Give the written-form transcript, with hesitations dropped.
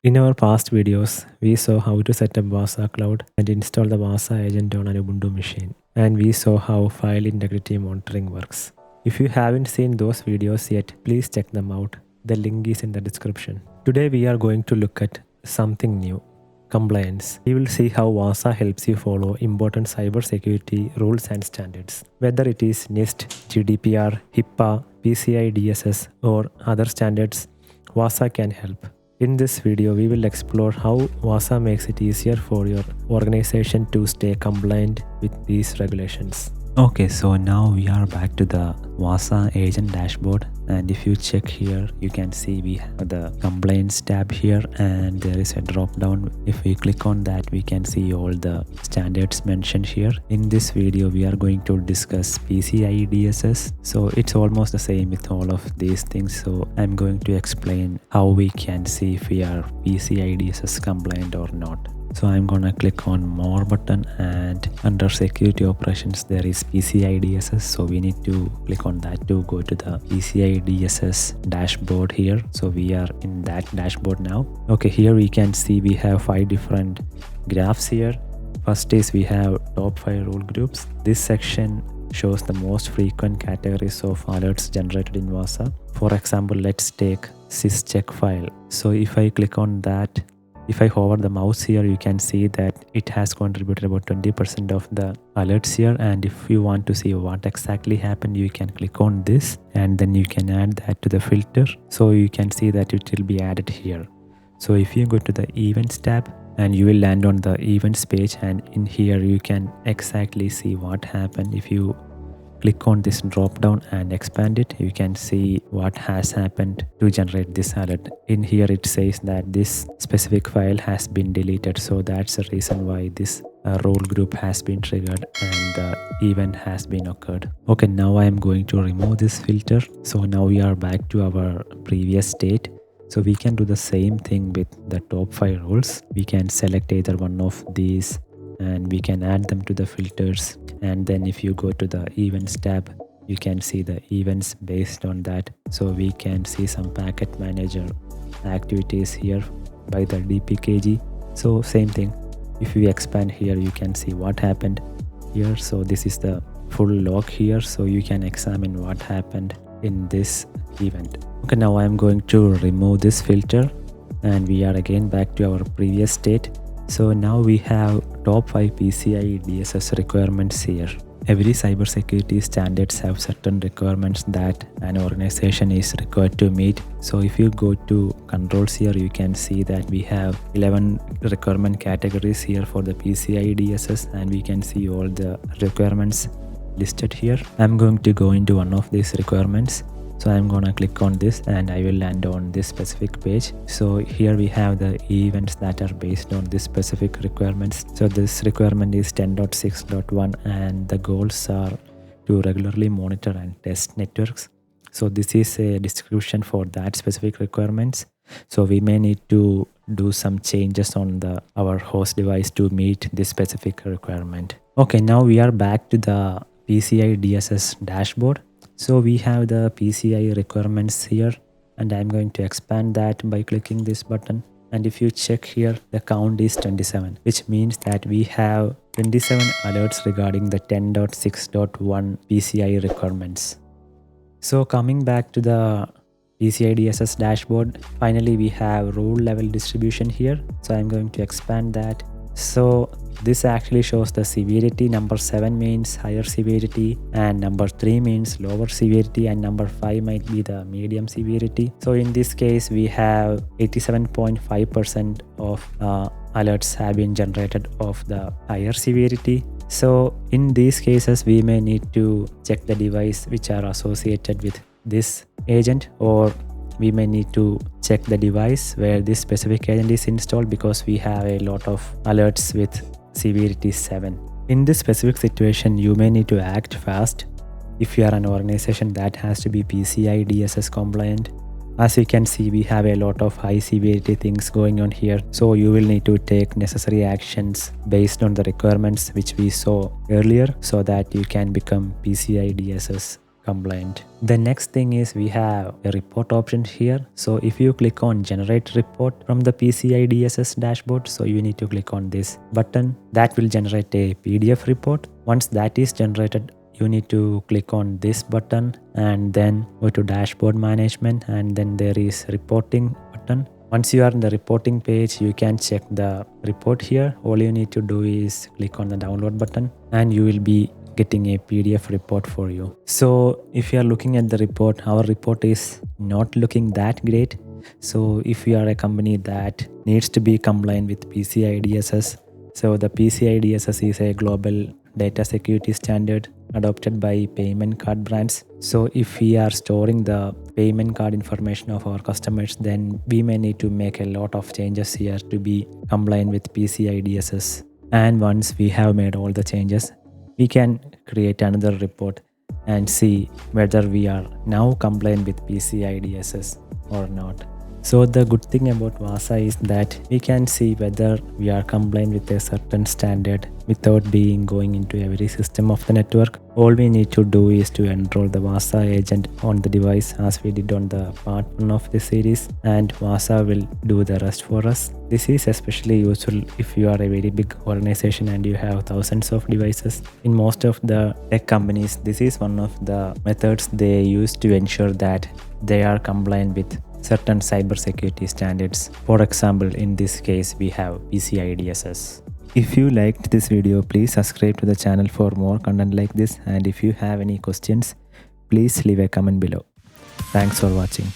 In our past videos, we saw how to set up Wazuh Cloud and install the Wazuh agent on an Ubuntu machine. And we saw how file integrity monitoring works. If you haven't seen those videos yet, please check them out. The link is in the description. Today we are going to look at something new. Compliance. We will see how Wazuh helps you follow important cybersecurity rules and standards. Whether it is NIST, GDPR, HIPAA, PCI DSS or other standards, Wazuh can help. In this video, we will explore how Wazuh makes it easier for your organization to stay compliant with these regulations. Okay, so now we are back to the Wazuh agent dashboard, and if you check here, you can see we have the compliance tab here, and there is a drop down. If we click on that, we can see all the standards mentioned here. In this video, we are going to discuss PCI DSS. So it's almost the same with all of these things. So I'm going to explain how we can see if we are PCI DSS compliant or not. So I'm gonna click on more button, and under security operations there is PCI DSS, so we need to click on that to go to the PCI DSS dashboard here. So we are in that dashboard now. Okay, here we can see we have 5 different graphs here. First is we have top 5 rule groups. This section shows the most frequent categories of alerts generated in Wazuh. For example, let's take syscheck file. So if I click on that, if I hover the mouse here, you can see that it has contributed about 20% of the alerts here. And if you want to see what exactly happened, you can click on this and then you can add that to the filter. So you can see that it will be added here. So if you go to the events tab, and you will land on the events page, and in here you can exactly see what happened. If you click on this drop down and expand it, you can see what has happened to generate this alert. In here it says that this specific file has been deleted, so that's the reason why this role group has been triggered and the event has been occurred. Okay, now I am going to remove this filter. So now we are back to our previous state. So we can do the same thing with the top 5 roles. We can select either one of these and we can add them to the filters, and then if you go to the events tab, you can see the events based on that. So we can see some packet manager activities here by the dpkg. So same thing, if we expand here, you can see what happened here. So this is the full log here, so you can examine what happened in this event. Okay, now I am going to remove this filter and we are again back to our previous state. So now we have top 5 PCI DSS requirements here. Every cybersecurity standards have certain requirements that an organization is required to meet. So if you go to controls here, you can see that we have 11 requirement categories here for the PCI DSS, and we can see all the requirements listed here. I'm going to go into one of these requirements. So I'm gonna click on this and I will land on this specific page. So here we have the events that are based on this specific requirements. So this requirement is 10.6.1 and the goals are to regularly monitor and test networks. So this is a description for that specific requirements. So we may need to do some changes on our host device to meet this specific requirement. Okay, now we are back to the PCI DSS dashboard. So we have the PCI requirements here, and I'm going to expand that by clicking this button. And if you check here, the count is 27, which means that we have 27 alerts regarding the 10.6.1 PCI requirements. So coming back to the PCI DSS dashboard, finally we have rule level distribution here. So I'm going to expand that. So this actually shows the severity. Number 7 means higher severity, and number 3 means lower severity, and number 5 might be the medium severity. So in this case, we have 87.5% of alerts have been generated of the higher severity. So in these cases, we may need to check the device which are associated with this agent, or we may need to check the device where this specific agent is installed, because we have a lot of alerts with severity 7. In this specific situation, you may need to act fast if you are an organization that has to be PCI DSS compliant. As you can see, we have a lot of high severity things going on here. So you will need to take necessary actions based on the requirements which we saw earlier, so that you can become PCI DSS compliant. The next thing is we have a report option here. So if you click on generate report from the PCI DSS dashboard, so you need to click on this button. That will generate a PDF report. Once that is generated, you need to click on this button and then go to dashboard management, and then there is reporting button. Once you are in the reporting page, you can check the report here. All you need to do is click on the download button and you will be getting a PDF report for you. So if you are looking at the report, our report is not looking that great. So if you are a company that needs to be compliant with PCI DSS, so the PCI DSS is a global data security standard adopted by payment card brands. So if we are storing the payment card information of our customers, then we may need to make a lot of changes here to be compliant with PCI DSS. And once we have made all the changes, we can create another report and see whether we are now compliant with PCI DSS or not. So the good thing about Wazuh is that we can see whether we are compliant with a certain standard without going into every system of the network. All we need to do is to enroll the Wazuh agent on the device as we did on the part 1 of this series, and Wazuh will do the rest for us. This is especially useful if you are a very big organization and you have thousands of devices. In most of the tech companies, this is one of the methods they use to ensure that they are compliant with certain cybersecurity standards. For example, in this case, we have PCI DSS. If you liked this video, please subscribe to the channel for more content like this, and if you have any questions, please leave a comment below. Thanks for watching.